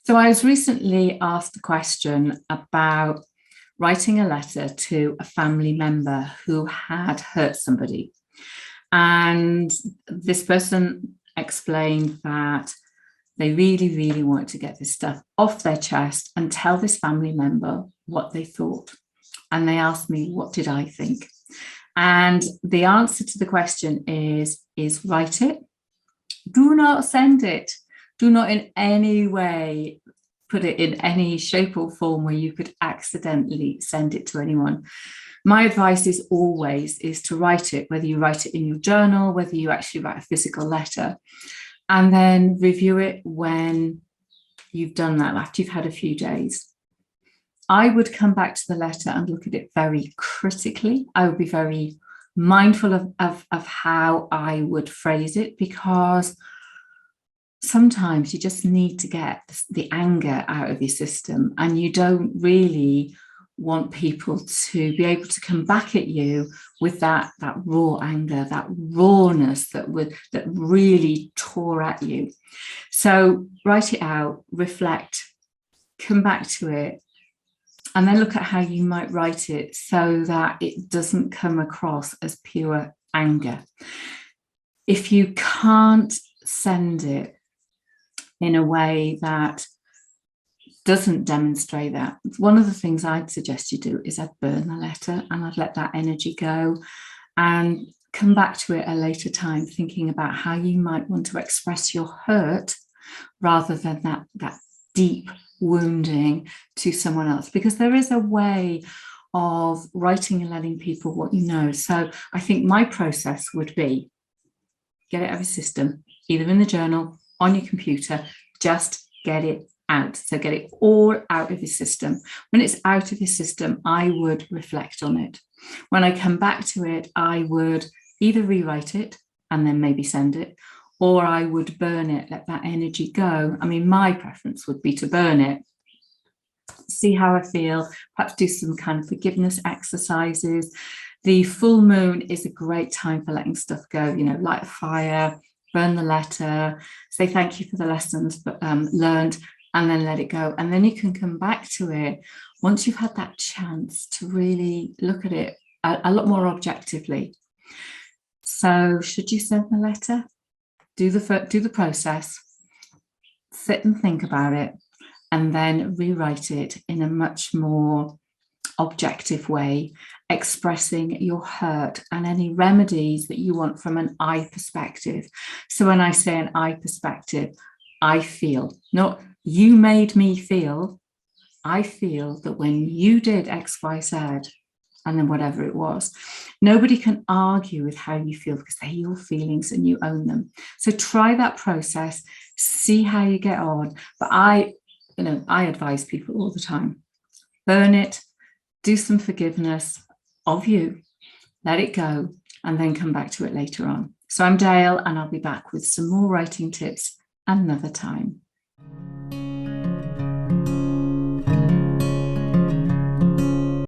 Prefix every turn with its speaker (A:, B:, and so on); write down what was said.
A: So I was recently asked a question about writing a letter to a family member who had hurt somebody. And this person explained that they really, really wanted to get this stuff off their chest and tell this family member what they thought. And they asked me, what did I think? And the answer to the question is write it. Do not send it. Do not in any way put it in any shape or form where you could accidentally send it to anyone. My advice is always to write it, whether you write it in your journal, whether you actually write a physical letter, and then review it when you've done that, after you've had a few days. I would come back to the letter and look at it very critically. I would be very mindful of how I would phrase it, because sometimes you just need to get the anger out of your system, and you don't really want people to be able to come back at you with that raw anger, that rawness that really tore at you. So write it out, reflect, come back to it, and then look at how you might write it so that it doesn't come across as pure anger. If you can't send it in a way that doesn't demonstrate that, one of the things I'd suggest you do is I'd burn the letter and I'd let that energy go and come back to it at a later time, thinking about how you might want to express your hurt rather than that deep wounding to someone else, because there is a way of writing and letting people what you know. So I think my process would be get it out of your system, either in the journal, on your computer, just get it out. So get it all out of your system. When it's out of your system, I would reflect on it. When I come back to it, I would either rewrite it and then maybe send it, or I would burn it, let that energy go. I mean, my preference would be to burn it, see how I feel, perhaps do some kind of forgiveness exercises. The full moon is a great time for letting stuff go, light a fire, burn the letter, say thank you for the lessons learned, and then let it go. And then you can come back to it once you've had that chance to really look at it a lot more objectively. So should you send the letter? Do the process, sit and think about it, and then rewrite it in a much more objective way, expressing your hurt and any remedies that you want from an I perspective. So when I say an I perspective, I feel, not you made me feel, I feel that when you did X, Y, Z, and then whatever it was, nobody can argue with how you feel because they're your feelings and you own them. So try that process, see how you get on. But I advise people all the time, burn it, do some forgiveness of you, let it go, and then come back to it later on. So I'm Dale, and I'll be back with some more writing tips another time.